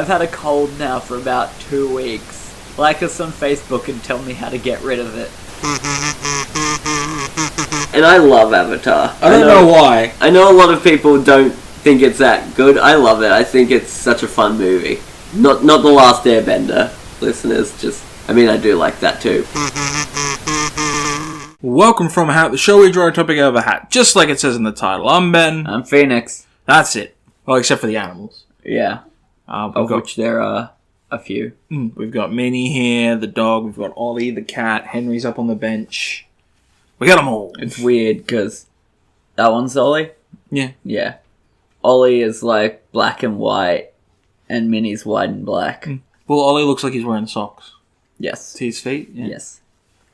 I've had a cold now for about 2 weeks. Like us on Facebook and tell me how to get rid of it. And I love Avatar. I don't know why. I know a lot of people don't think it's that good. I love it. I think it's such a fun movie. Not The Last Airbender, listeners. I do like that too. Welcome from a hat, the show we draw a topic out of a hat, just like it says in the title. I'm Ben. I'm Phoenix. That's it. Well, except for the animals. Yeah. Which there are a few. We've got Minnie here, the dog. We've got Ollie, the cat. Henry's up on the bench. We got them all. It's weird because that one's Ollie. Yeah. Yeah. Ollie is like black and white, and Minnie's white and black. Well, Ollie looks like he's wearing socks. Yes. To his feet. Yeah. Yes.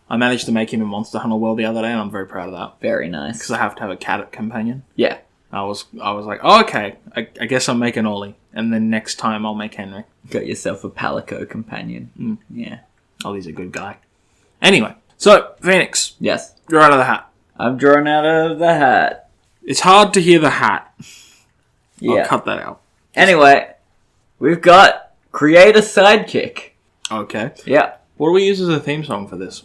I managed to make him a Monster Hunter World the other day, and I'm very proud of that. Very nice. Because I have to have a cat companion. Yeah. I was like, oh, okay, I guess I'm making Ollie, and then next time I'll make Henry. Got yourself a Palico companion. Yeah. Ollie's a good guy. Anyway, so, Phoenix. Yes. You're out of the hat. I'm drawn out of the hat. It's hard to hear the hat. Yeah. I'll cut that out. Anyway, we've got Create A Sidekick. Okay. Yeah. What do we use as a theme song for this?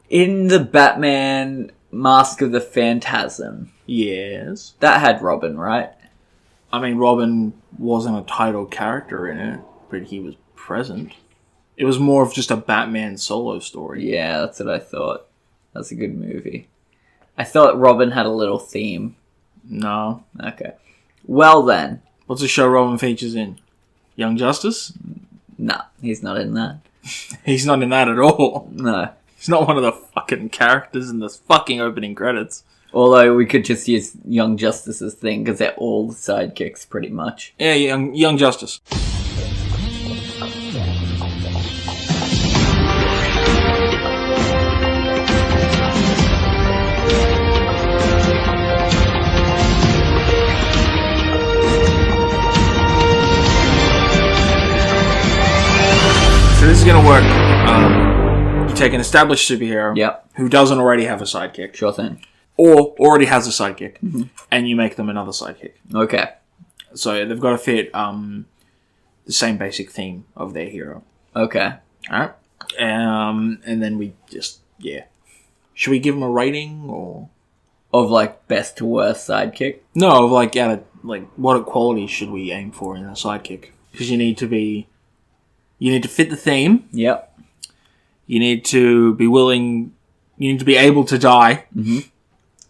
In the Batman Mask of the Phantasm. Yes. That had Robin, right? I mean, Robin wasn't a title character in it, but he was present. It was more of just a Batman solo story. Yeah, that's what I thought. That's a good movie. I thought Robin had a little theme. No. Okay. Well then. What's the show Robin features in? Young Justice? Nah, he's not in that. He's not in that at all. No. He's not one of the fucking characters in the fucking opening credits. Although we could just use Young Justice's thing, because they're all sidekicks, pretty much. Yeah, Young Justice. So this is going to work. You take an established superhero who doesn't already have a sidekick. Sure thing. Or already has a sidekick, and you make them another sidekick. Okay. So they've got to fit the same basic theme of their hero. Okay. Alright? And then we just, Should we give them a rating, or...? Of, like, best to worst sidekick? No, of, like, what qualities should we aim for in a sidekick? Because you need to fit the theme. Yep. You need to be willing... You need to be able to die.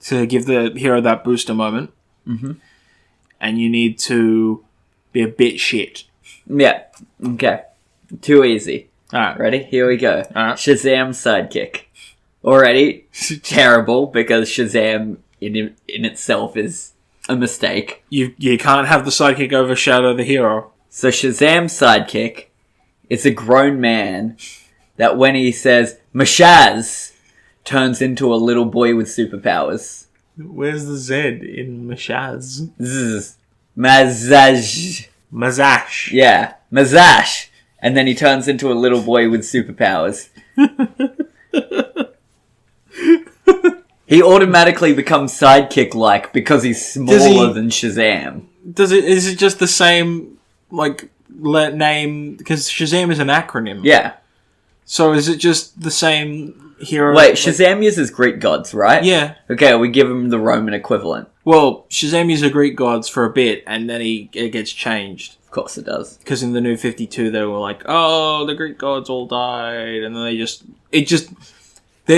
To give the hero that booster moment. And you need to be a bit shit. Yeah. Okay. Too easy. Alright. Ready? Here we go. Alright. Shazam sidekick. Already terrible, because Shazam in itself is a mistake. You can't have the sidekick overshadow the hero. So Shazam's sidekick is a grown man that when he says, Mashaz, turns into a little boy with superpowers. Where's the Z in Mashaz? Zzz. Mazaj. Mazash. Yeah, Mazash. And then he turns into a little boy with superpowers. He automatically becomes sidekick-like because he's smaller than Shazam. Is it just the same, name? Because Shazam is an acronym. Yeah. So is it just the same hero? Wait, Shazam uses Greek gods, right? Yeah. Okay, we give him the Roman equivalent. Well, Shazam uses Greek gods for a bit, and then it gets changed. Of course it does. Because in the New 52, they were like, oh, the Greek gods all died, and then they're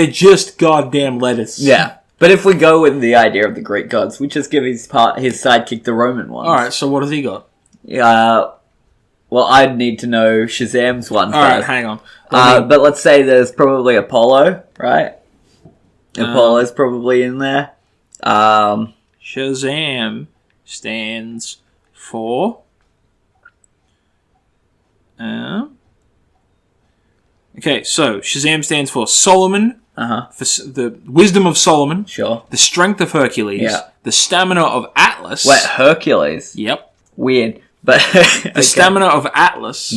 just goddamn lettuce. Yeah. But if we go with the idea of the Greek gods, we just give his sidekick the Roman ones. Alright, so what has he got? Well, I'd need to know Shazam's one first. Alright, hang on. But let's say there's probably Apollo, right? Apollo's probably in there. Shazam stands for... Okay, so Shazam stands for Solomon, for the wisdom of Solomon, sure, the strength of Hercules, the stamina of Atlas. Wait, Hercules? Yep. Weird, but the stamina of Atlas,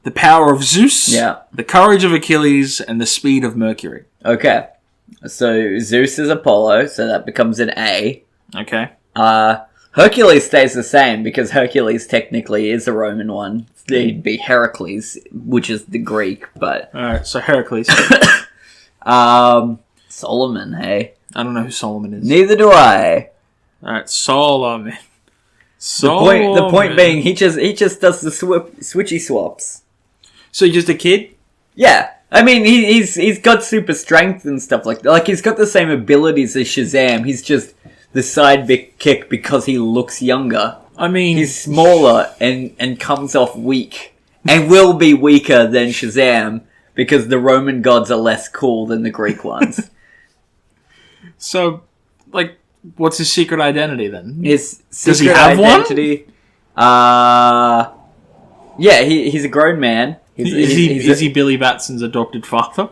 the power of Zeus, the courage of Achilles, and the speed of Mercury. Okay, so Zeus is Apollo, so that becomes an A. Okay. Hercules stays the same because Hercules technically is a Roman one. He'd be Heracles, which is the Greek, but... Alright, so Heracles. Solomon, hey? I don't know who Solomon is. Neither do I. Alright, Solomon. The point being, he just does the switchy swaps. So you're just a kid? Yeah. I mean, he's got super strength and stuff like that. Like, he's got the same abilities as Shazam. He's just the sidekick because he looks younger. I mean... He's smaller and comes off weak. And will be weaker than Shazam because the Roman gods are less cool than the Greek ones. So, like, what's his secret identity then? His Does he secret have identity... Yeah, he's a grown man. Is he Billy Batson's adopted father?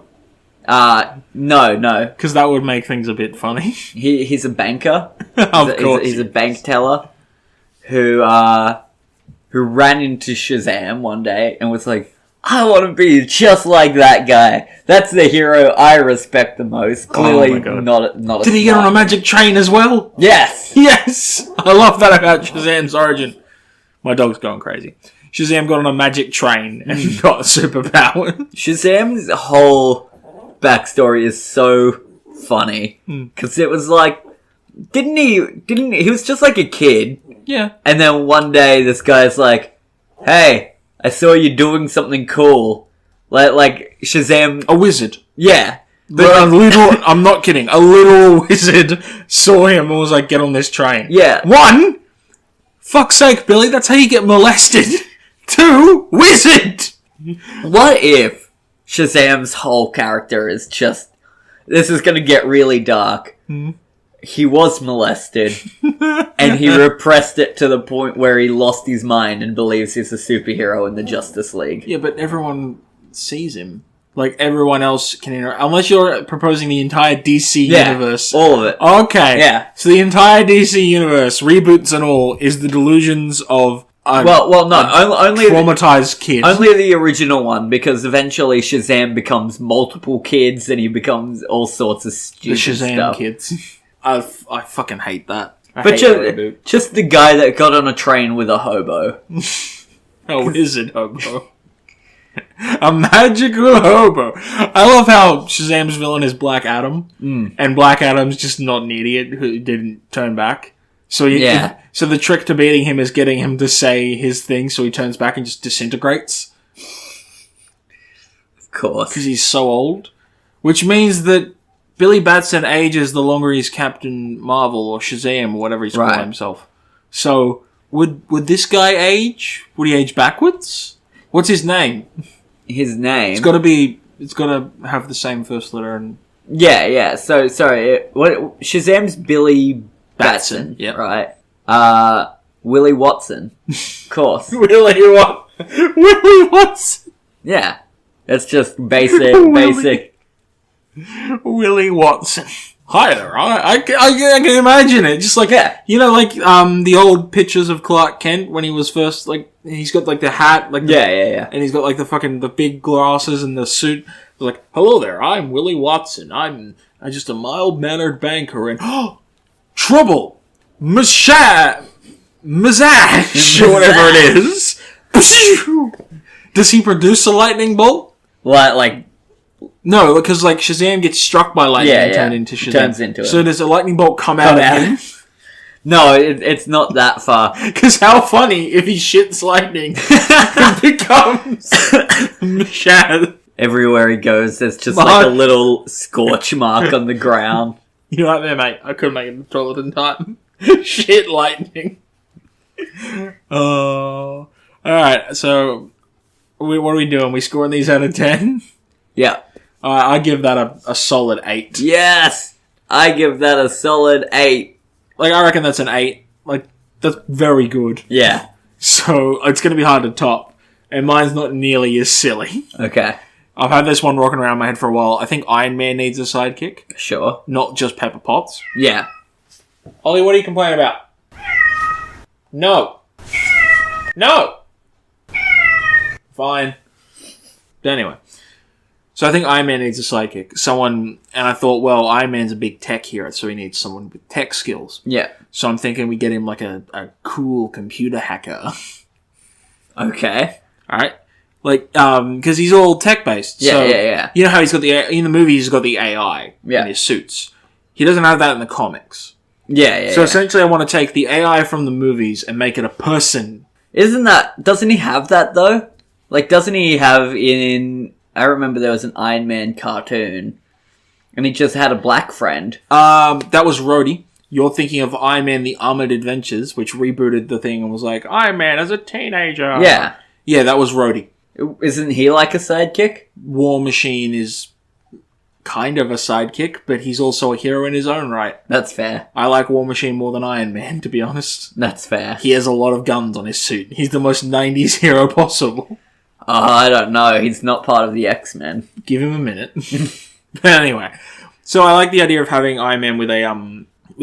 No. Because that would make things a bit funny. He's a banker. Of course. He's a bank teller who ran into Shazam one day and was like, I want to be just like that guy. That's the hero I respect the most. Clearly, my God. not. Did he get on a magic train as well? Yes. Yes! I love that about Shazam's origin. My dog's going crazy. Shazam got on a magic train and got a superpower. Shazam's whole backstory is so funny because it was like, didn't he was just like a kid. Yeah. And then one day this guy's like, hey, I saw you doing something cool. Like Shazam... A wizard. Yeah. But I'm not kidding, a little wizard saw him and was like, get on this train. Yeah. 1, fuck's sake, Billy, that's how you get molested. 2, wizard! What if Shazam's whole character is just... This is gonna get really dark. He was molested, and he repressed it to the point where he lost his mind and believes he's a superhero in the Justice League. Yeah, but everyone sees him. Like, everyone else can interact. Unless you're proposing the entire DC universe. All of it. Okay. Yeah. So the entire DC universe, reboots and all, is the delusions of a only traumatized kid. Only the original one, because eventually Shazam becomes multiple kids and he becomes all sorts of the stupid Shazam stuff. kids. I fucking hate that. But just the guy that got on a train with a hobo. A wizard hobo. A magical hobo. I love how Shazam's villain is Black Adam, and Black Adam's just not an idiot who didn't turn back. So so the trick to beating him is getting him to say his thing, so he turns back and just disintegrates. Of course. Because he's so old. Which means that Billy Batson ages the longer he's Captain Marvel or Shazam or whatever he's calling himself. So, would this guy age? Would he age backwards? What's his name? His name? It's gotta have the same first letter and... Yeah. So, sorry. Shazam's Billy Batson. Yep. Right? Willie Watson. Of course. Willie Watson. Yeah. That's just basic. Willie Watson. Hi there. I can imagine it. Just like, you know, like the old pictures of Clark Kent when he was first, like, he's got like the hat, like yeah. And he's got like the big glasses and the suit. Like, hello there, I'm Willie Watson. I'm just a mild-mannered banker and trouble, Mazash, or whatever it is. Does he produce a lightning bolt? What, like? No, because like Shazam gets struck by lightning and turned into Shazam. Turns into it. So does a lightning bolt come out of him? No, it's not that far. Because how funny if he shits lightning and becomes Shaz. Everywhere he goes, there's just like a little scorch mark on the ground. You're right there, mate. I couldn't make it to the toilet in time. Shit lightning. Oh. Alright, so what are we doing? We scoring these out of 10? Yeah. I give that a solid 8. Yes! I give that a solid 8. Like, I reckon that's an 8. Like, that's very good. Yeah. So, it's going to be hard to top. And mine's not nearly as silly. Okay. I've had this one rocking around my head for a while. I think Iron Man needs a sidekick. Sure. Not just Pepper Potts. Yeah. Ollie, what are you complaining about? No. No! Fine. But anyway. So I think Iron Man needs a sidekick. Someone, and I thought, well, Iron Man's a big tech hero, so he needs someone with tech skills. Yeah. So I'm thinking we get him like a cool computer hacker. Okay. Alright? Like, because he's all tech-based. Yeah, so, yeah. You know how in the movie he's got the AI in his suits. He doesn't have that in the comics. Yeah. So essentially I want to take the AI from the movies and make it a person. Doesn't he have that though? Like, doesn't he have I remember there was an Iron Man cartoon, and he just had a black friend. That was Rhodey. You're thinking of Iron Man: The Armored Adventures, which rebooted the thing and was like, Iron Man as a teenager. Yeah. Yeah, that was Rhodey. Isn't he like a sidekick? War Machine is kind of a sidekick, but he's also a hero in his own right. That's fair. I like War Machine more than Iron Man, to be honest. That's fair. He has a lot of guns on his suit. He's the most 90s hero possible. I don't know. He's not part of the X-Men. Give him a minute. But anyway, so I like the idea of having Iron Man with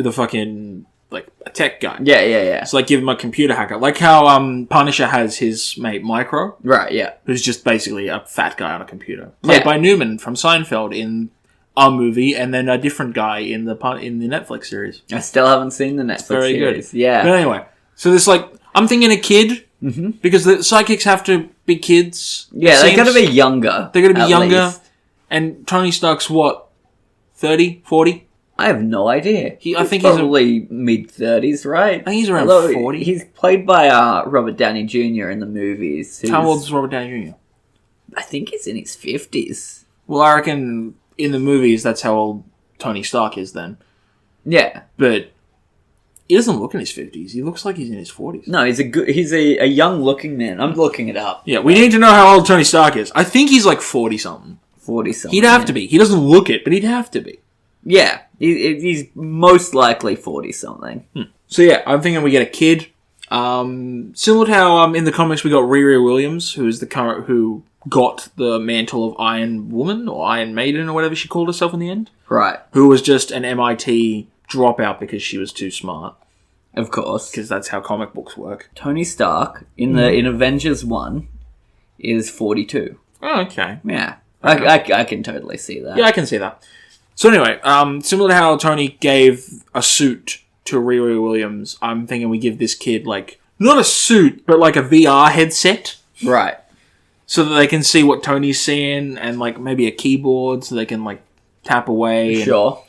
a fucking like a tech guy. Yeah. So like give him a computer hacker, like how Punisher has his mate Micro, Right. Yeah. who's just basically a fat guy on a computer, played by Newman from Seinfeld in a movie, and then a different guy in the Netflix series. I still haven't seen the Netflix Very series. good. Yeah. But anyway, so there's like I'm thinking a kid. Mm-hmm. Because the sidekicks have to be kids. Yeah, they're going to be younger. They're going to be younger. Least. And Tony Stark's what? 30? 40? I have no idea. I think he's probably mid-30s, right? I think he's around 40. He's played by Robert Downey Jr. in the movies. How old is Robert Downey Jr.? I think he's in his 50s. Well, I reckon in the movies that's how old Tony Stark is then. Yeah. But he doesn't look in his 50s. He looks like he's in his 40s. No, he's a young-looking man. I'm looking it up. Yeah, we need to know how old Tony Stark is. I think he's like 40-something. 40-something. He'd have to be. He doesn't look it, but he'd have to be. Yeah, he's most likely 40-something. So yeah, I'm thinking we get a kid. Similar to how in the comics we got Riri Williams, who got the mantle of Iron Woman or Iron Maiden or whatever she called herself in the end. Right. Who was just an MIT dropout because she was too smart. Of course. Because that's how comic books work. Tony Stark in Avengers 1 is 42. Oh, okay. Yeah. I can totally see that. Yeah, I can see that. So anyway, similar to how Tony gave a suit to Riri Williams, I'm thinking we give this kid, like, not a suit, but like a VR headset. Right. So that they can see what Tony's seeing, and like maybe a keyboard so they can like tap away. Sure.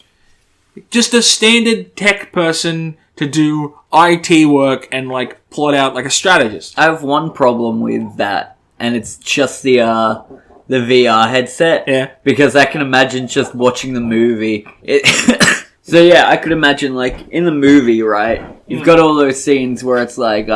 Just a standard tech person to do IT work and like plot out like a strategist. I have one problem with that, and it's just the VR headset. Yeah. Because I can imagine just watching the movie. So yeah, I could imagine like in the movie, right? You've got all those scenes where it's like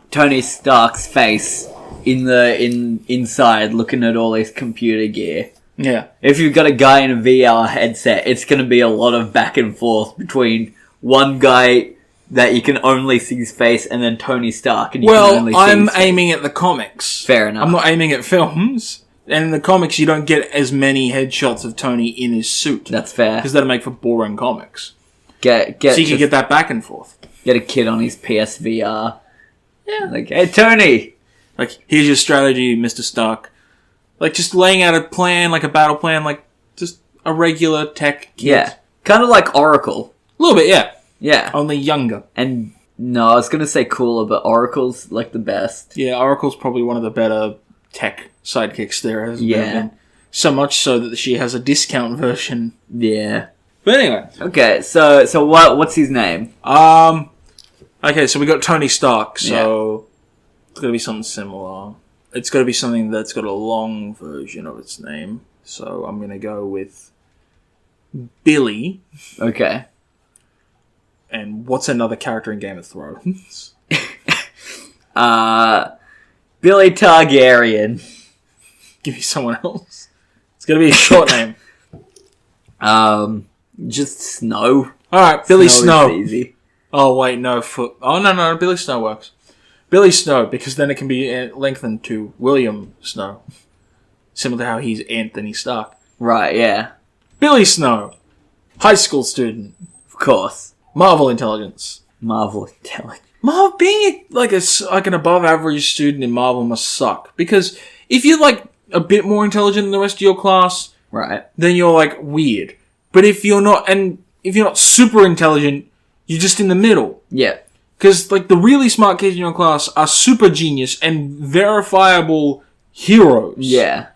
Tony Stark's face inside looking at all his computer gear. Yeah. If you've got a guy in a VR headset, it's going to be a lot of back and forth between one guy that you can only see his face and then Tony Stark. And you can only see I'm his face. aiming at the comics. Fair enough. I'm not aiming at films. And in the comics, you don't get as many headshots of Tony in his suit. That's fair. Because that'll make for boring comics. So you can get that back and forth. Get a kid on his PSVR. Yeah. Like, hey, Tony! Like, here's your strategy, Mr. Stark. Like, just laying out a plan, like a battle plan, like, just a regular tech kid. Yeah. Kind of like Oracle. A little bit, yeah. Yeah. Only younger. And, no, I was going to say cooler, but Oracle's, like, the best. Yeah, Oracle's probably one of the better tech sidekicks there has been. So much so that she has a discount version. Yeah. But anyway. Okay, so what's his name? Okay, so we got Tony Stark, so it's gotta be something similar. It's gotta be something that's got a long version of its name. So I'm gonna go with Billy. Okay. And what's another character in Game of Thrones? Billy Targaryen. Give me someone else. It's gotta be a short name. Just Snow. Alright, Billy Snow. Is easy. Oh, wait, no. No, Billy Snow works. Billy Snow, because then it can be lengthened to William Snow. Similar to how he's Anthony Stark. Right, yeah. Billy Snow. High school student. Of course. Marvel intelligence. Being Being like an above average student in Marvel must suck. Because if you're like a bit more intelligent than the rest of your class, Right. then you're like weird. But if you're not super intelligent, you're just in the middle. Yeah. Because like the really smart kids in your class are super genius and verifiable heroes. Yeah.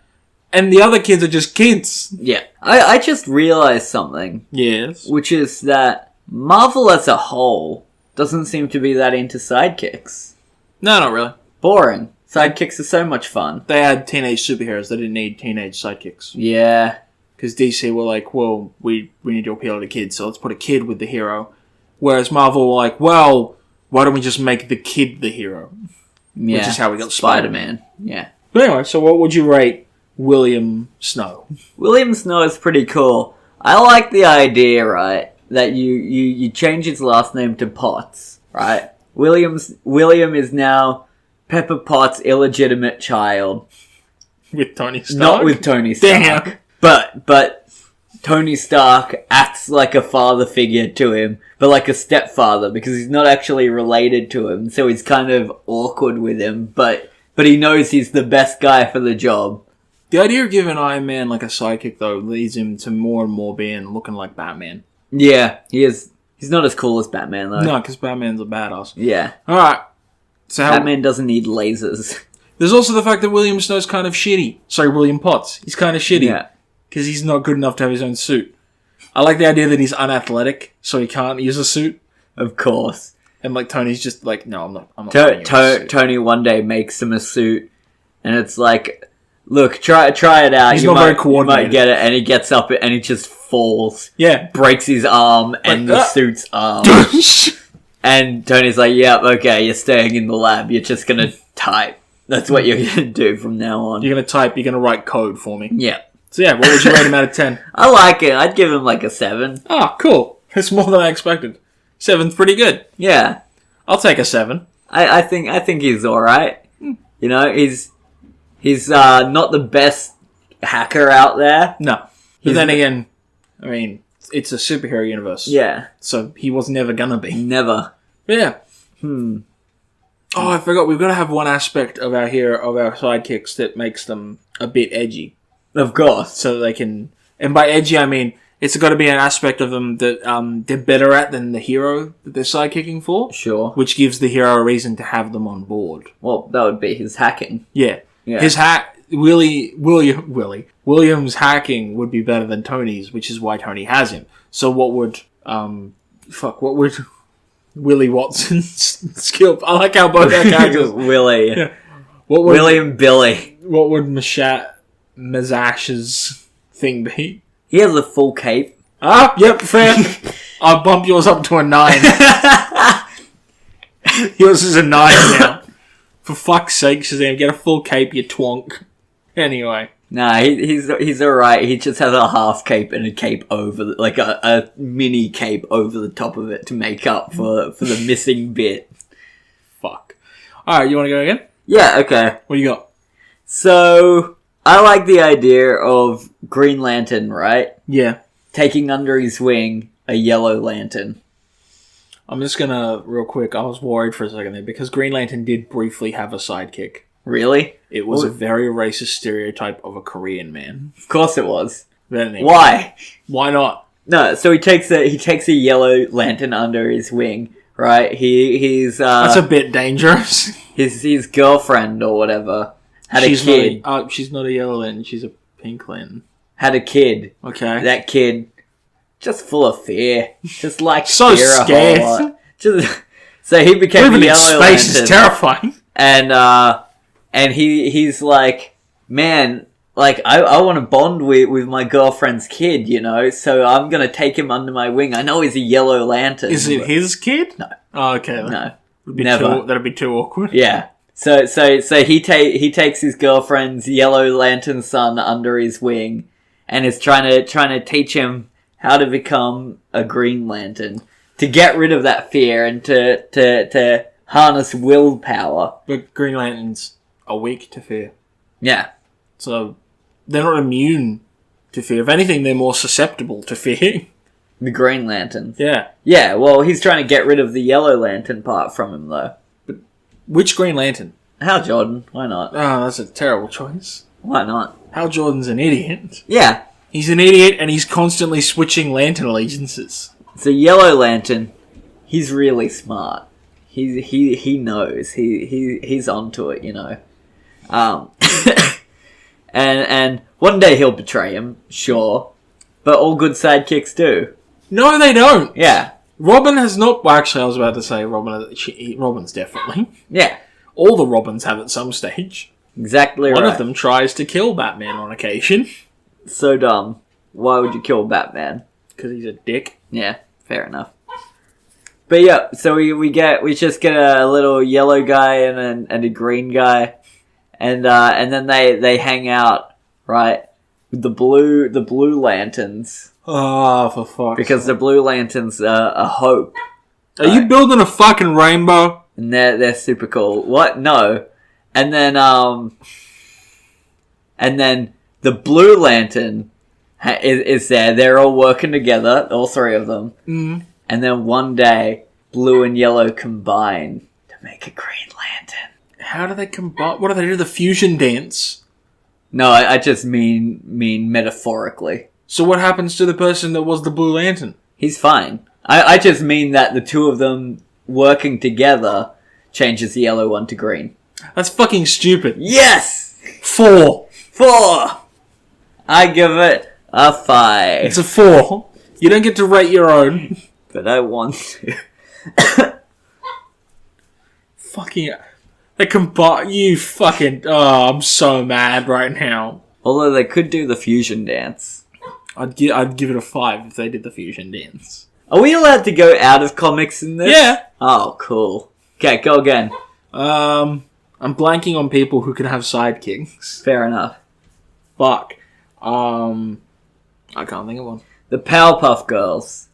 And the other kids are just kids. Yeah. I just realized something, Yes. which is that Marvel as a whole doesn't seem to be that into sidekicks. No, not really. Boring. Sidekicks are so much fun. They had teenage superheroes. They didn't need teenage sidekicks. Yeah. Because DC were like, well, we need to appeal to kids, so let's put a kid with the hero. Whereas Marvel were like, well, why don't we just make the kid the hero? Yeah. Which is how we got Spider-Man. Yeah. But anyway, so what would you rate William Snow? William Snow is pretty cool. I like the idea, right, that you change his last name to Potts, right? William is now Pepper Potts' illegitimate child. With Tony Stark? Not with Tony Stark. Damn. But Tony Stark acts like a father figure to him, but like a stepfather, because he's not actually related to him, so he's kind of awkward with him, but he knows he's the best guy for the job. The idea of giving Iron Man like a sidekick, though, leads him to more and more looking like Batman. Yeah, he is. He's not as cool as Batman, though. No, because Batman's a badass. Yeah. Alright. So Batman doesn't need lasers. There's also the fact that William Snow's kind of shitty. Sorry, William Potts. He's kind of shitty. Yeah. Because he's not good enough to have his own suit. I like the idea that he's unathletic, so he can't use a suit. Of course. And like Tony's just like, no, I'm not. putting you in a suit. Tony one day makes him a suit, and it's like, look, try it out. He's you not very might coordinated. get it, and he gets up and he just falls. Yeah. Breaks his arm and the suit's arm. And Tony's like, yep, okay, you're staying in the lab. You're just gonna type. That's what you're gonna do from now on. You're going to type, you're going to write code for me. Yeah. So yeah, what would you rate him out of 10? I like it. I'd give him like a 7. Oh, cool. It's more than I expected. 7's pretty good. Yeah. I'll take a 7. I think he's alright. You know, he's not the best hacker out there. No. But He's then again, I mean, it's a superhero universe. Yeah. So he was never going to be. Never. But yeah. Oh, I forgot. We've got to have one aspect of our sidekicks that makes them a bit edgy. Of course. So that they can... And by edgy, I mean, it's got to be an aspect of them that they're better at than the hero that they're sidekicking for. Sure. Which gives the hero a reason to have them on board. Well, that would be his hacking. Yeah. His William's hacking would be better than Tony's, which is why Tony has him. So what would Willie Watson's skill? I like how both our characters. Willie. Yeah. Willie and Billy. What would Mazash's thing be? He has a full cape. Ah, yep, fair. I'll bump yours up to a 9. Yours is a 9 now. For fuck's sake, Shazam, get a full cape, you twonk. Anyway. Nah, he's alright. He just has a half cape and a cape over, like a mini cape over the top of it to make up for the missing bit. Fuck. Alright, you want to go again? Yeah, okay. What do you got? So, I like the idea of Green Lantern, right? Yeah. Taking under his wing a yellow lantern. I'm just gonna, real quick, I was worried for a second there, because Green Lantern did briefly have a sidekick. Really? It was a very racist stereotype of a Korean man. Of course it was. But anyway, Why? Why not? No, so he takes a yellow lantern under his wing, right? He's That's a bit dangerous. his girlfriend or whatever had a kid. She's not a yellow lantern, she's a pink lantern. Had a kid. Okay. That kid, just full of fear. Just like So fear scared. a whole lot. So he became Living a in yellow space lantern. is terrifying. And he's like, man, like I want to bond with my girlfriend's kid, you know, so I'm gonna take him under my wing. I know he's a yellow lantern. Is it his kid? No. Oh, okay. No. Never. That'd be too awkward. Yeah. So he takes his girlfriend's yellow lantern son under his wing, and is trying to teach him how to become a Green Lantern, to get rid of that fear and to harness willpower. But Green Lanterns are weak to fear. Yeah. So they're not immune to fear. If anything, they're more susceptible to fear. The Green Lantern. Yeah. Yeah, well, he's trying to get rid of the yellow lantern part from him, though. Which Green Lantern? Hal Jordan, why not? Oh, that's a terrible choice. Why not? Hal Jordan's an idiot. Yeah. He's an idiot, and he's constantly switching lantern allegiances. So Yellow Lantern, he's really smart. He knows. He's onto it, you know. And one day he'll betray him, sure. But all good sidekicks do. No, they don't. Yeah. Robin has not... Well, actually, I was about to say Robin's definitely. Yeah. All the Robins have at some stage. Exactly right. One of them tries to kill Batman on occasion. So dumb. Why would you kill Batman? Because he's a dick. Yeah, fair enough. But yeah, so we just get a little yellow guy and a green guy, and then they hang out, right, with the blue lanterns. Oh, for fuck's Because sake. the blue lanterns are hope. Are you building a fucking rainbow? And they're super cool. What? No. And then the blue lantern is there. They're all working together, all three of them. Mm. And then one day, blue and yellow combine to make a green lantern. How do they combine? What do they do? The fusion dance? No, I just mean metaphorically. So what happens to the person that was the Blue Lantern? He's fine. I just mean that the two of them working together changes the yellow one to green. That's fucking stupid. Yes! 4. 4! I give it a 5. It's a 4. You don't get to rate your own. But I want to. Fucking... They combine... You fucking... Oh, I'm so mad right now. Although they could do the fusion dance. I'd give it a 5 if they did the fusion dance. Are we allowed to go out of comics in this? Yeah. Oh, cool. Okay, go again. I'm blanking on people who can have sidekicks. Fair enough. Fuck. I can't think of one. The Powerpuff Girls.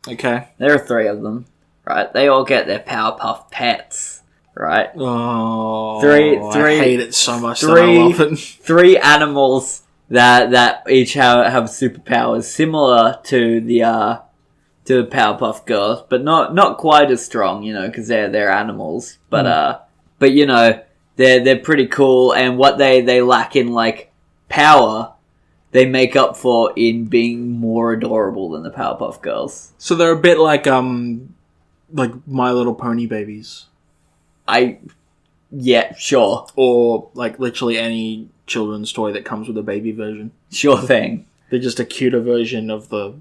Okay. There are 3 of them, right? They all get their Powerpuff pets, right? Oh, Three- I hate it so much that I three- love it. 3 animals that each have superpowers similar to the Powerpuff Girls, but not quite as strong, you know, because they're animals. But you know, they're pretty cool, and what they lack in like power, they make up for in being more adorable than the Powerpuff Girls. So they're a bit like My Little Pony babies. Yeah, sure. Or like literally any children's toy that comes with a baby version. Sure thing. They're just a cuter version of the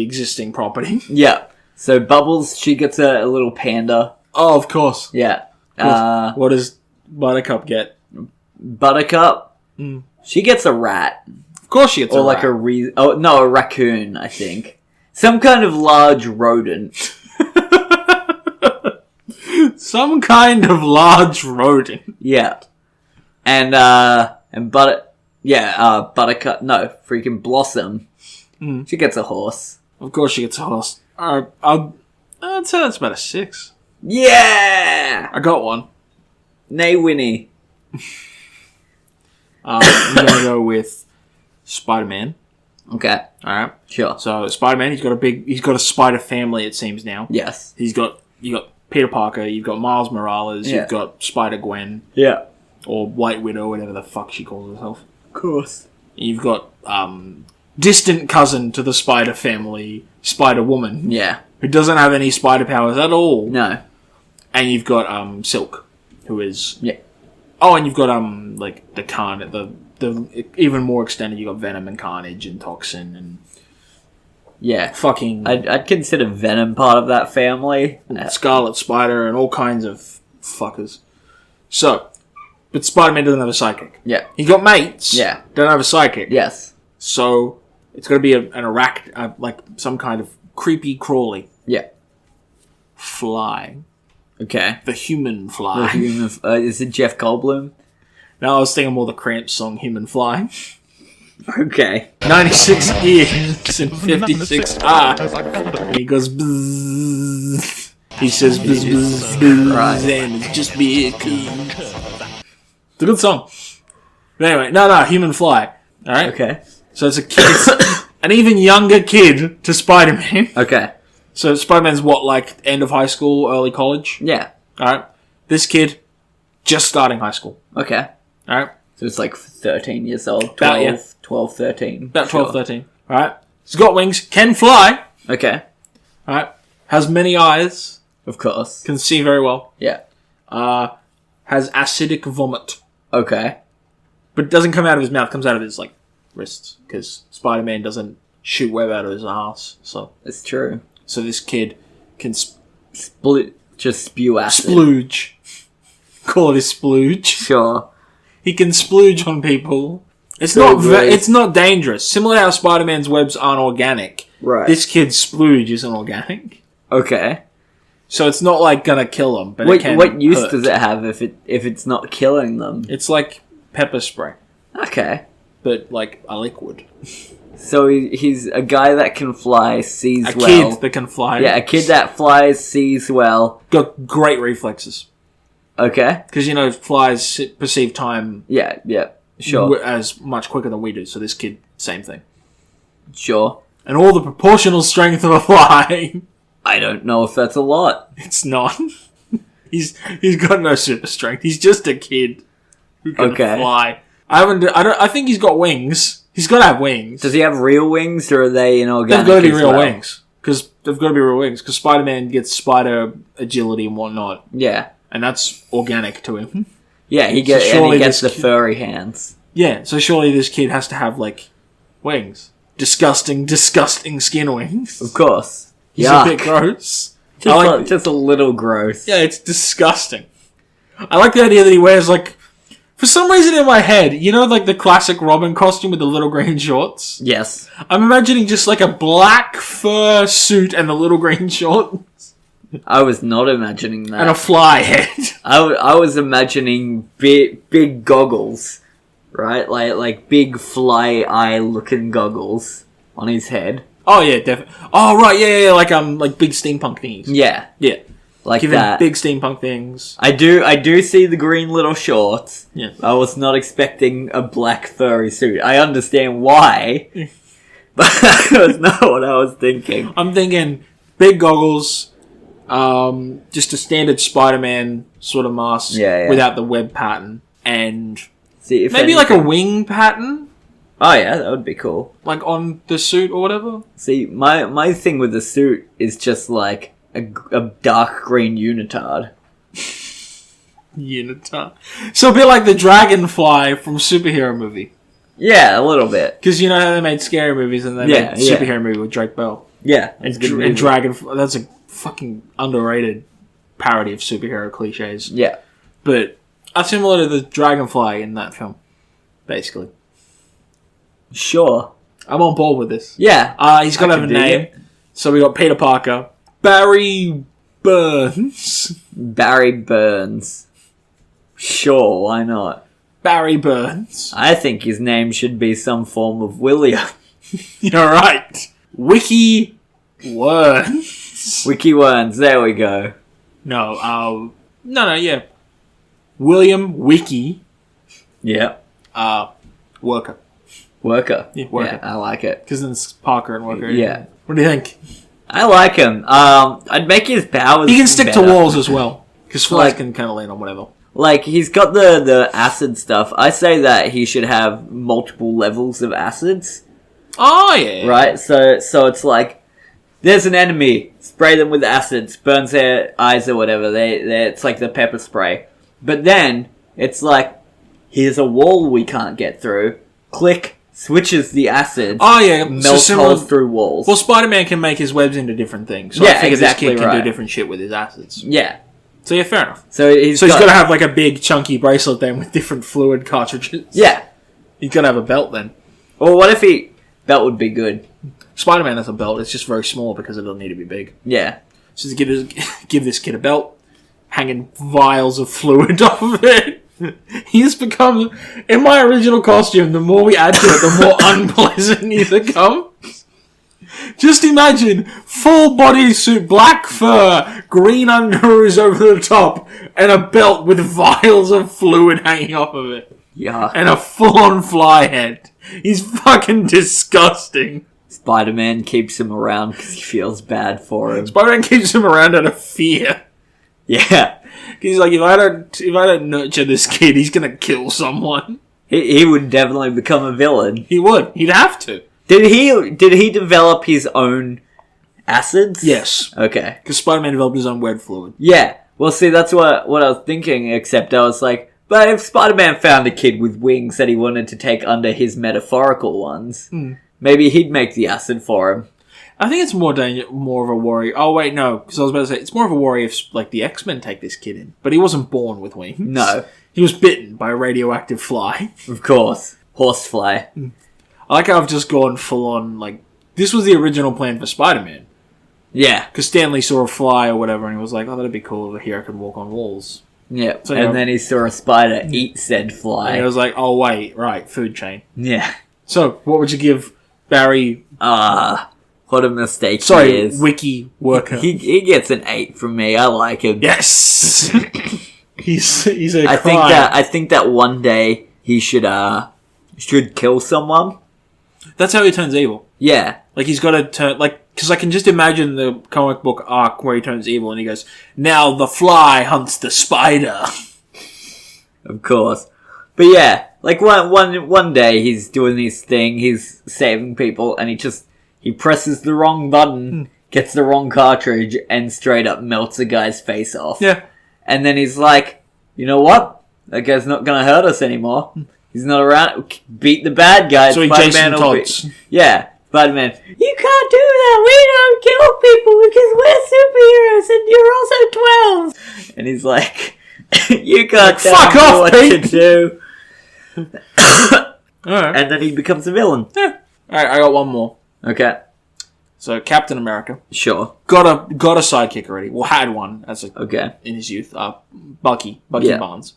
existing property. Yeah. So Bubbles, she gets a little panda. Oh, of course. Yeah. What does Buttercup get? Buttercup, she gets a rat. Of course she gets Or a like rat. a raccoon, I think. Some kind of large rodent. Some kind of large rodent. Yeah. And Buttercup, no, freaking Blossom. She gets a horse. Of course she gets a horse. I'd say that's about a 6. Yeah! I got one. Nay, Winnie. I'm gonna go with Spider-Man. Okay, Alright. sure. So Spider-Man, he's got a spider family, it seems now. Yes. You got Peter Parker, you've got Miles Morales, Yeah. you've got Spider-Gwen, Yeah. or White Widow, whatever the fuck she calls herself. Of course. You've got distant cousin to the Spider family, Spider-Woman, Yeah. who doesn't have any spider powers at all. No. And you've got Silk, who is... Yeah. Oh, and you've got like the even more extended, you've got Venom and Carnage and Toxin and Yeah. fucking I'd consider Venom part of that family. Scarlet Spider and all kinds of fuckers. So, but Spider-Man doesn't have a sidekick. Yeah. He's got mates. Yeah. Don't have a sidekick. Yes. So, it's got to be like some kind of creepy crawly Yeah. fly. Okay. The human fly. Is it Jeff Goldblum? No, I was thinking more the Cramps song, Human Fly. Okay. 96 ears and 56 eyes. And he goes bzzz. He says bzz, bzz, bzz, Right. and it's just be a kid. It's a good song. But anyway, no, Human Fly. Alright? Okay. So it's a kid, it's an even younger kid to Spider-Man. Okay. So Spider-Man's what, like end of high school, early college? Yeah. Alright? This kid, just starting high school. Okay. Alright? So it's like 13 years old. 12, About, yeah. 12 13. About 12, 13. Alright? He's got wings, can fly. Okay. Alright? Has many eyes. Of course. Can see very well. Yeah. Has acidic vomit. Okay. But it doesn't come out of his mouth, it comes out of his, like, wrists. Because Spider-Man doesn't shoot web out of his ass. So It's true. this kid can Just spew acid. splooge. Call it a splooge. Sure. He can splooge on people. It's So not great. it's not dangerous. Similar to how Spider-Man's webs aren't organic. Right. This kid's splooge isn't organic. Okay. So it's not like gonna kill them, but it can What use hurt. does it have if it's not killing them? It's like pepper spray, Okay. but like a liquid. So he's a guy that can fly, sees A well. kid that can fly. Yeah, a kid that flies, sees well. Got great reflexes. Okay. Because, flies perceive time Yeah, sure. as much quicker than we do. So this kid, same thing. Sure. And all the proportional strength of a fly. I don't know if that's a lot. It's not. He's got no super strength. He's just a kid who can Okay. fly. I think he's got wings. He's got to have wings. Does he have real wings, or are they inorganic? They've got to be as real well? wings. Because they've got to be real wings. Because Spider-Man gets spider agility and whatnot. Yeah. And that's organic to him. Yeah, he gets the this furry hands. Yeah, so surely this kid has to have, like, wings. Disgusting skin wings. Of course. He's Yuck. a bit gross. Just a little gross. Yeah, it's disgusting. I like the idea that he wears, like, for some reason in my head, like the classic Robin costume with the little green shorts? Yes. I'm imagining just like a black fur suit and the little green shorts. I was not imagining that. And a fly head. I was imagining big goggles, right? Like big fly eye looking goggles on his head. Oh yeah, definitely. Oh right, yeah, like big steampunk thingies. Yeah, Yeah. like Give him that. big steampunk things. I do see the green little shorts. Yeah. I was not expecting a black furry suit. I understand why, but that was not what I was thinking. I'm thinking big goggles, just a standard Spider-Man sort of mask Yeah. without the web pattern, and See, if maybe anything- like a wing pattern, Oh yeah, that would be cool. like on the suit or whatever. See, my thing with the suit is just like a dark green unitard. Unitard. So a bit like the Dragonfly from superhero movie. Yeah, a little bit. Because you know how they made scary movies and they Yeah, made yeah. superhero movie with Drake Bell. Yeah, And, it's a good movie. Dragonfly, that's a fucking underrated parody of superhero cliches. Yeah, But similar to the Dragonfly in that film, basically. sure. I'm on board with this. Yeah, He's got to I have a can dig name. it. So we got Peter Parker, Barry Burns. Barry Burns. Sure, why not? Barry Burns. I think his name should be some form of William. You're right. Wiki Worms. Wiki Worms, there we go. No, yeah. William Wiki, Yeah. Worker. Worker. Yeah, Worker. Yeah, I like it. Because then it's Parker and Worker. Yeah. What do you think? I like him. I'd make his powers He can stick better. to walls as well. Because flies Like- can kind of land on whatever. Like, he's got the acid stuff. I say that he should have multiple levels of acids, Oh, yeah. right? So it's like, there's an enemy, spray them with acids, burns their eyes or whatever. It's like the pepper spray. But then, it's like, here's a wall we can't get through. Click, switches the acids, Oh, yeah. melts holes through walls. Well, Spider-Man can make his webs into different things. So Yeah, I figure exactly this kid can right. do different shit with his acids. Yeah. So yeah, fair enough. So he's So he's got to have like a big chunky bracelet then with different fluid cartridges. Yeah. He's got to have a belt then. Or what if belt would be good. Spider-Man has a belt. It's just very small because it doesn't need to be big. Yeah. So to give this kid a belt, hanging vials of fluid off of it. He's become, in my original costume, the more we add to it, the more unpleasant he becomes. Just imagine, full bodysuit, black fur, green underoos over the top, and a belt with vials of fluid hanging off of it. Yeah. And a full-on fly head. He's fucking disgusting. Spider-Man keeps him around because he feels bad for him. Spider-Man keeps him around out of fear. Yeah. He's like, if I don't nurture this kid, he's gonna kill someone. He would definitely become a villain. He would. He'd have to. Did he develop his own acids? Yes. Okay. Because Spider-Man developed his own web fluid. Yeah. Well, see, that's what I was thinking, except I was like, but if Spider-Man found a kid with wings that he wanted to take under his metaphorical ones, maybe he'd make the acid for him. I think it's more of a worry. Oh, wait, no. Because I was about to say, it's more of a worry if, like, the X-Men take this kid in. But he wasn't born with wings. No. He was bitten by a radioactive fly. Of course. Horsefly. I like how I've just gone full-on, like... This was the original plan for Spider-Man. Yeah. Because Stan Lee saw a fly or whatever, and he was like, oh, that'd be cool if a hero could walk on walls. Yeah. So, and then he saw a spider eat said fly. And he was like, oh, wait, right, food chain. Yeah. So, what would you give Barry... What a mistake Sorry, he is. wiki worker. He gets an 8 from me. I like him. Yes! he's a I think that one day he should kill someone. That's how he turns evil. Yeah. Like, he's got to turn... Like, because I can just imagine the comic book arc where he turns evil and he goes, now the fly hunts the spider. Of course. But yeah, like one day he's doing this thing, he's saving people, and he presses the wrong button, gets the wrong cartridge, and straight up melts a guy's face off. Yeah. And then he's like, you know what? That guy's not gonna hurt us anymore. He's not around. Beat the bad guy. So he Jason Todd's. Yeah. Spider-Man, you can't do that. We don't kill people because we're superheroes and you're also 12. And he's like, you can't tell fuck me off, what Pete. to do. Alright. And then he becomes a villain. Yeah. Alright, I got one more. Okay. So, Captain America. Sure. Got a sidekick already. Well, had one in his youth. Bucky Barnes.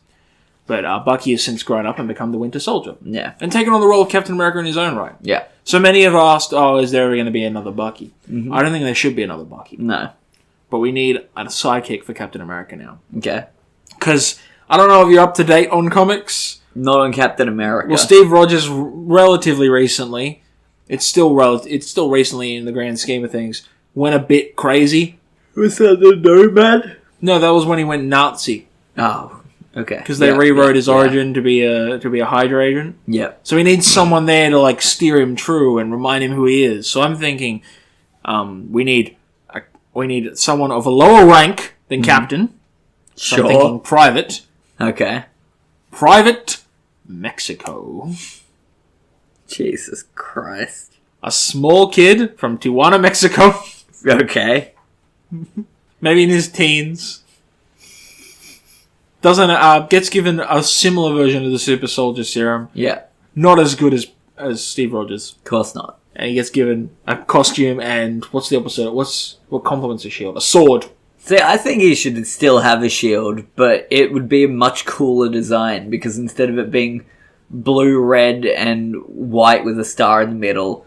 But Bucky has since grown up and become the Winter Soldier. Yeah. And taken on the role of Captain America in his own right. Yeah. So many have asked, is there going to be another Bucky? Mm-hmm. I don't think there should be another Bucky. No. But we need a sidekick for Captain America now. Okay. Because, I don't know if you're up to date on comics. Not on Captain America. Well, Steve Rogers, relatively recently, it's still recently in the grand scheme of things, went a bit crazy. Was that the Nomad? No, that was when he went Nazi. Oh, okay. Because they rewrote his origin to be a Hydra agent. Yeah. So he needs someone there to like steer him true and remind him who he is. So I'm thinking, we need someone of a lower rank than Captain. So Sure. I'm thinking Private. Okay. Private Mexico. Jesus Christ. A small kid from Tijuana, Mexico. Okay. Maybe in his teens. Gets given a similar version of the Super Soldier Serum. Yeah. Not as good as Steve Rogers. Of course not. And he gets given a costume and what's the opposite? What complements a shield? A sword. See, I think he should still have a shield, but it would be a much cooler design because instead of it being blue, red, and white with a star in the middle,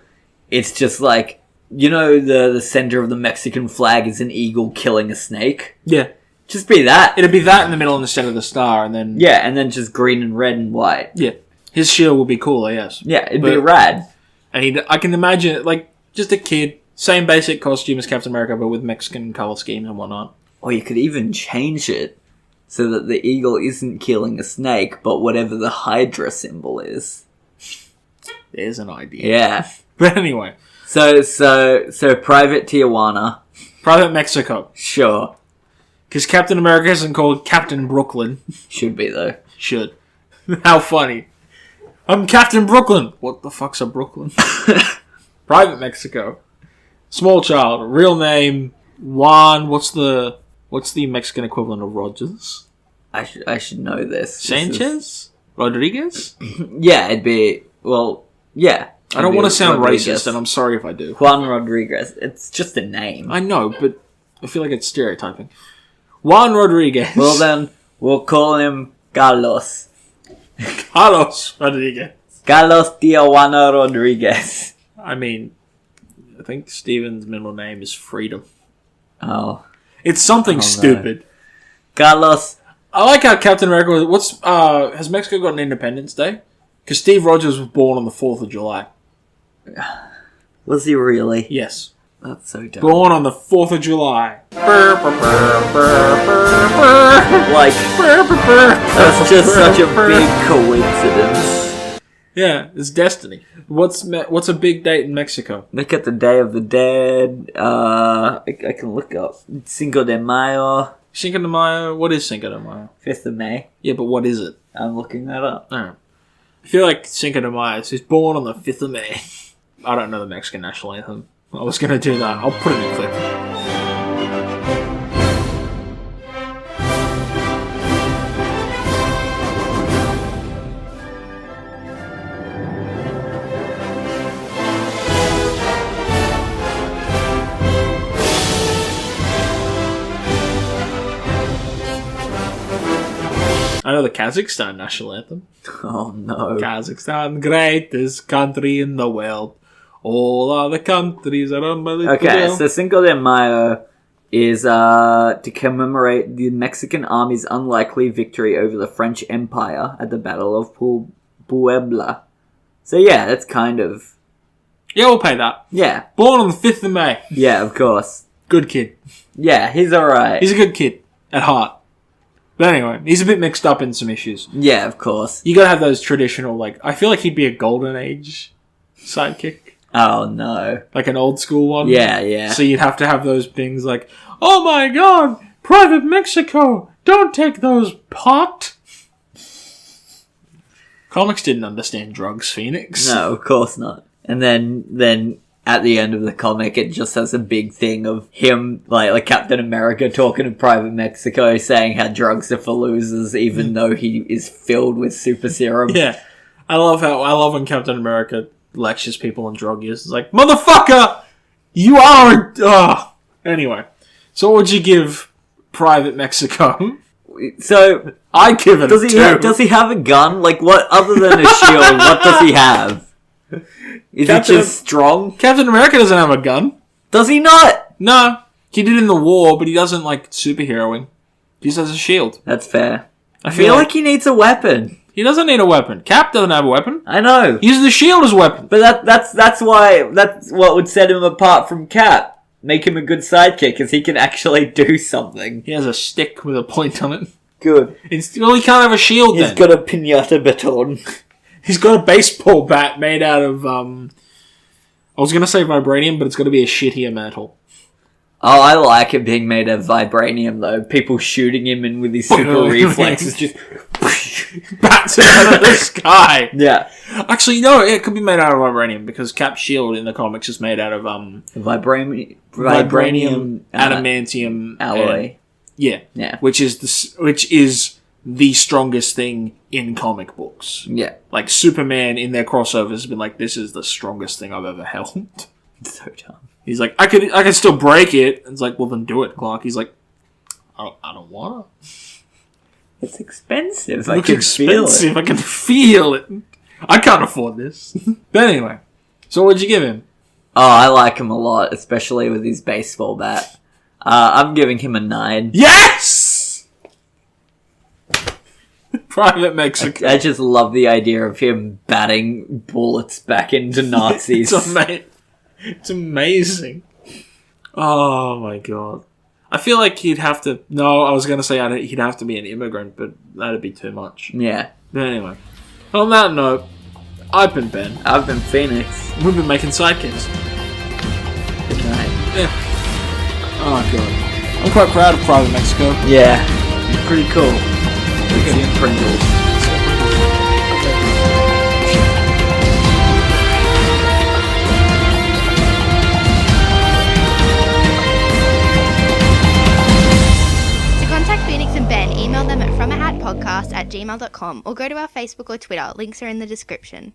it's just like, you know, the center of the Mexican flag is an eagle killing a snake? Yeah. Just be that. It'd be that in the middle and the center of the star, and then... Yeah, and then just green and red and white. Yeah. His shield would be cooler, yes. Yeah, it'd be rad. And I can imagine, like, just a kid, same basic costume as Captain America, but with Mexican color schemes and whatnot. Or you could even change it so that the eagle isn't killing a snake, but whatever the Hydra symbol is. There's an idea. Yeah. But anyway. So Private Tijuana. Private Mexico. Sure. Because Captain America isn't called Captain Brooklyn. Should be, though. Should. How funny. I'm Captain Brooklyn. What the fuck's a Brooklyn? Private Mexico. Small child. Real name, Juan. What's the Mexican equivalent of Rogers? I should know this. Sanchez? Rodriguez? Yeah, it'd be... Well, yeah. I don't want to sound Rodriguez. racist, and I'm sorry if I do. Juan Rodriguez. It's just a name. I know, but I feel like it's stereotyping. Juan Rodriguez. Well, then, we'll call him Carlos. Carlos Rodriguez. Carlos Tijuana Rodriguez. I mean, I think Steven's middle name is Freedom. Oh. It's something stupid. No. Carlos. I like how Captain America was... has Mexico got an Independence Day? Because Steve Rogers was born on the 4th of July. Was he really? Yes. That's so dumb. Born on the 4th of July. Like, that's just such a big coincidence. Yeah, it's destiny. What's a big date in Mexico? Look at the Day of the Dead. I can look up Cinco de Mayo. Cinco de Mayo? What is Cinco de Mayo? 5th of May. Yeah, but what is it? I'm looking that up. I feel like Cinco de Mayo. So he's born on the 5th of May. I don't know the Mexican national anthem. I was going to do that. I'll put it in a clip. I know the Kazakhstan national anthem. Oh no. Kazakhstan, greatest country in the world. All other countries are on my little Okay, girl. so Cinco de Mayo is to commemorate the Mexican army's unlikely victory over the French Empire at the Battle of Puebla. So yeah, that's kind of... Yeah, we'll pay that. Yeah. Born on the 5th of May. Yeah, of course. Good kid. Yeah, he's alright. He's a good kid. At heart. But anyway, he's a bit mixed up in some issues. Yeah, of course. You gotta have those traditional, like... I feel like he'd be a golden age sidekick. Oh, no. Like an old school one. Yeah, yeah. So you'd have to have those things like, oh my god, Private Mexico, don't take those pot. Comics didn't understand drugs, Phoenix. No, of course not. And then at the end of the comic, it just has a big thing of him, like Captain America talking to Private Mexico, saying how drugs are for losers, even though he is filled with super serum. Yeah. I love when Captain America lectures people on drug use. It's like, motherfucker! You are... Anyway. So what would you give Private Mexico? So, I give it does a 2. Does he have a gun? Like, what, other than a shield, what does he have? Is he just strong? Captain America doesn't have a gun. Does he not? No. He did in the war, but he doesn't, like, superheroing. He just has a shield. That's fair. I feel like he needs a weapon. He doesn't need a weapon. Cap doesn't have a weapon. I know. He uses the shield as a weapon. But that's what would set him apart from Cap. Make him a good sidekick, because he can actually do something. He has a stick with a point on it. Good. He can't have a shield He's then. got a piñata baton. He's got a baseball bat made out of, I was going to say vibranium, but it's got to be a shittier metal. Oh, I like it being made of vibranium, though. People shooting him in with his super reflexes just... bats it out of the sky. Yeah. Actually, no, it could be made out of vibranium, because Cap's shield in the comics is made out of, Vibranium adamantium alloy. Yeah. Which is the strongest thing in comic books. Yeah. Like, Superman in their crossovers has been like, this is the strongest thing I've ever held. It's so dumb. He's like, I could still break it. And it's like, well, then do it, Clark. He's like, I don't want to. It's expensive. I can feel it. I can't afford this. But anyway. So what'd you give him? Oh, I like him a lot, especially with his baseball bat. I'm giving him a 9. Yes! Private Mexico. I just love the idea of him batting bullets back into Nazis. It's amazing. Oh my god. I feel like he'd have to... No, I was going to say he'd have to be an immigrant, but that'd be too much. Yeah. But anyway. On that note, I've been Ben. I've been Phoenix. We've been making sidekicks. Good night. Yeah. Oh god. I'm quite proud of Private Mexico. Yeah. Pretty cool. It's in Pringles. Phoenix and Ben, email them at fromahatpodcast@gmail.com or go to our Facebook or Twitter. Links are in the description.